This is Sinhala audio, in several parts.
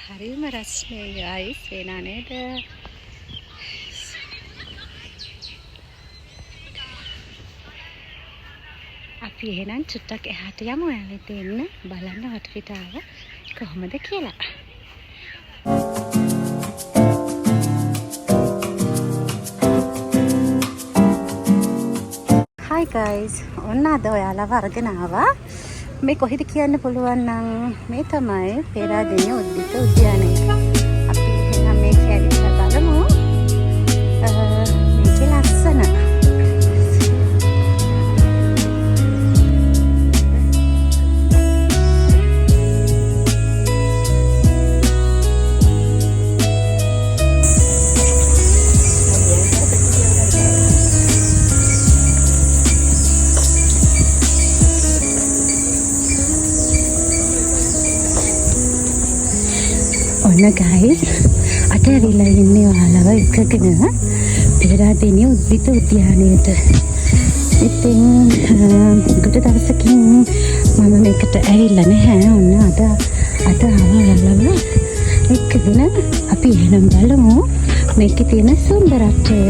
හරිම රස්නේ ගයිස් වෙනා නේද? අපි එහෙනම් චුට්ටක් එහාට යමු. ඇවිත් එන්න බලන්න වටපිටාව කොහොමද කියලා. Hi guys, ඔන්න අද ඔයාලව අරගෙන ආවා. මේ කොහෙද කියන්න පුළුවන් නම් මේ තමයි පේරාදෙණිය උද්භිත උද්‍යානය. අපි එහෙනම් මේක ඇවිල්ලා බලමු. මේකේ ලස්සන. ඔන්න guys අද ඇවිල්ලා ඉන්නේ ඔයාලව එක්කගෙන පේරාදෙණිය උද්භිත උද්‍යානයට. ඉතින් ගොඩ දවසකින් මම මේකට ඇවිල්ලා නැහැ. ඔන්න අද ආවලව එක්කගෙන අපි එහෙනම් බලමු මේකේ තියෙන සුන්දරත්වය.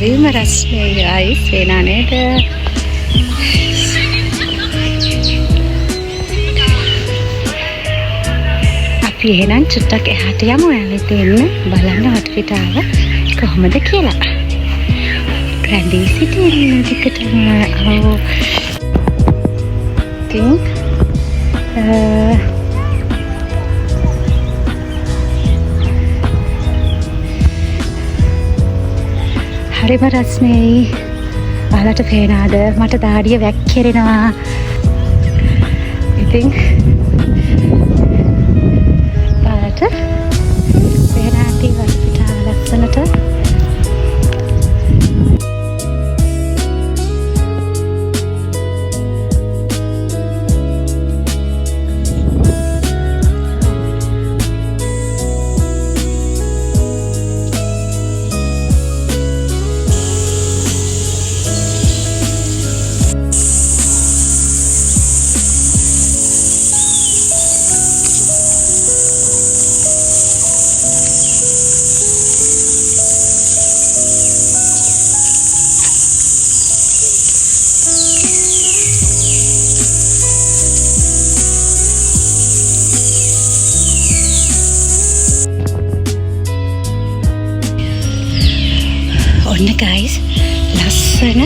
හරිම රස්නේ ගයිස් වෙනා නේද? අපි අපි එහෙනම් චුට්ටක් එහාට යමු. ඔයාලා එන්න බලන්න වටපිටාව කොහොමද කියලා. රැඳී සිටින්න ටිකටම හරිම රස්නෙයි. ඔයාලට පේනවද? මට දාඩිය වැක්කිරෙනවා. ඉතින් ඔයාලට පේනාටි වටපිටාව ලස්සනට ඔන්න ගයිස් ලස්සන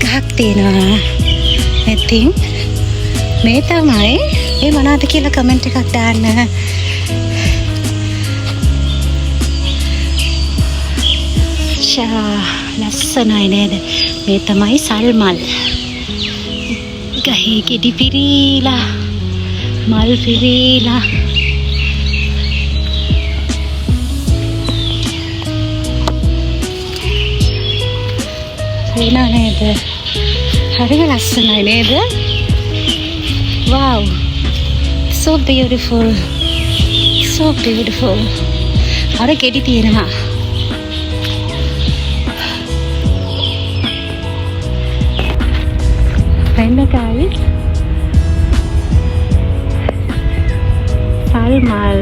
ගහක් තියෙනවා. ඉතින් මේ තමයි මේ මොනවද කියලා කමෙන්ට් එකක් දාන්න. ලස්සනයි නේද? මේ තමයි සල්මල්. ගහේ ගෙඩි පිරීලා මල් පිරීලා එනවා නේද? හරිම ලස්සනයි නේද? Wow, so beautiful, so beautiful. අර ගෙඩි තියෙනවා. වෙන්න guys. Salmal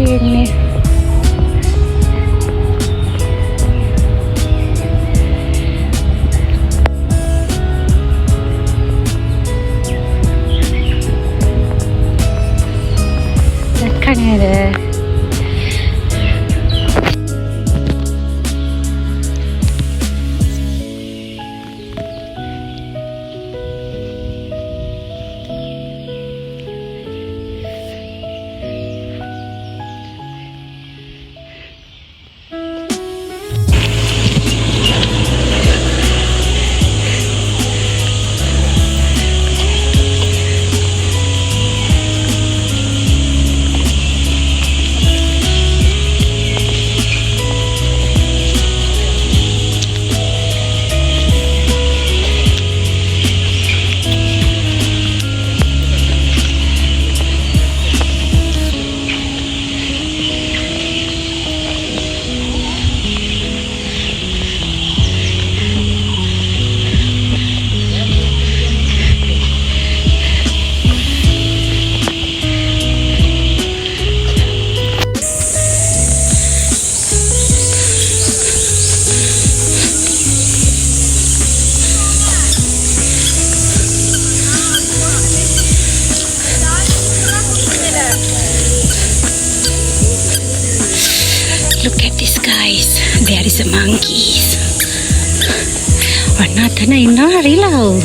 ini kan ada Look at this guys, there is a monkeys. Warna tanah indah rilau.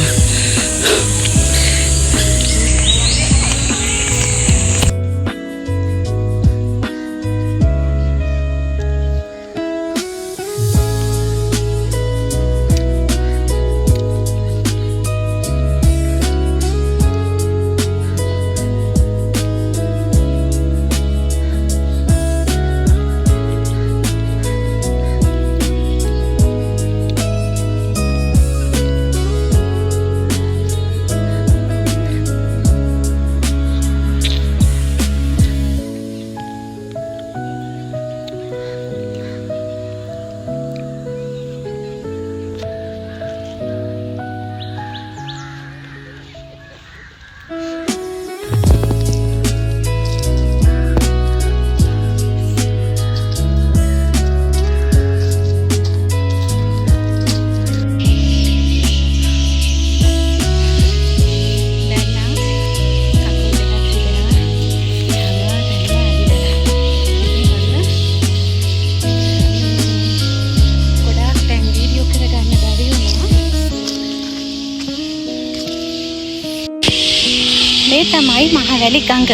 තමයි මහවැලි ගඟ.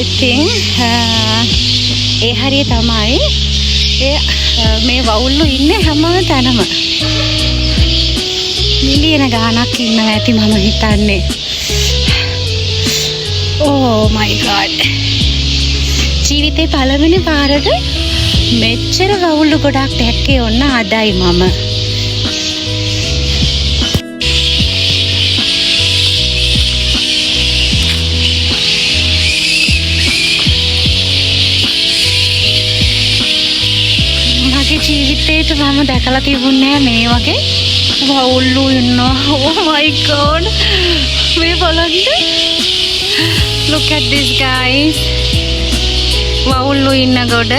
ඉතින් ඒ හරිය තමයි මේ වවුල්ලු ඉන්නේ හැම තැනම. මිලියන ගාණක් ඉන්නවා ඇති මම හිතන්නේ. Oh my god. ජීවිතේ පළවෙනි පාරට මෙච්චර වවුල්ලු ගොඩක් දැක්කේ ඔන්න අදයි මම. මගේ ජීවිතේට මම දැකලා තිබුණේ මේ වගේ වවුල්ලු ඉන්නවා. Oh my god. මේ බලන්න. Look at this guys. වවුල්ලු ඉන්න ගොඩ.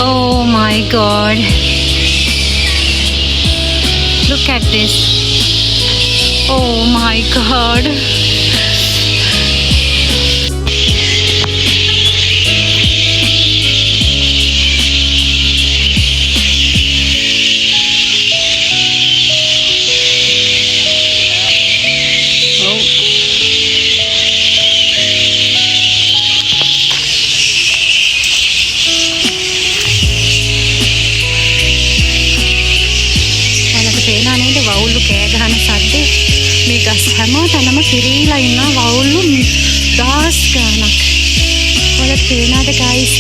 Oh my god. Look at this. Oh my god. වවුල්ලු කෑ ගහන සද්දේ මේ ගස් හැම තැනම කිරීලා ඉන්න වවුල්ලු දහස් ගාණක්. ඔයාලට පේනවද guys?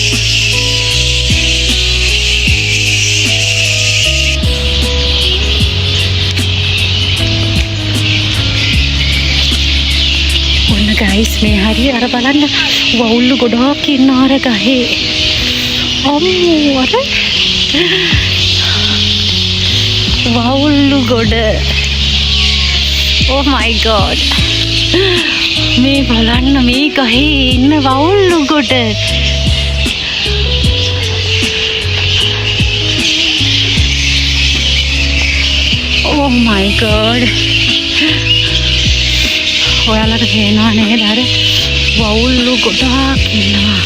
ඔන්න guys මේ හරිය අර බලන්න වවුල්ලු ගොඩක් ඉන්න අර ගහේ. අම්මෝ අර වවුල්ලු ගොඩ. Oh my god. මේ බලන්න මේ ගහේ ඉන්න වවුල්ලු ගොඩ. Oh my god. ඔයාලට පේනවා නේද අර වවුල්ලු ගොඩක් ඉන්නවා.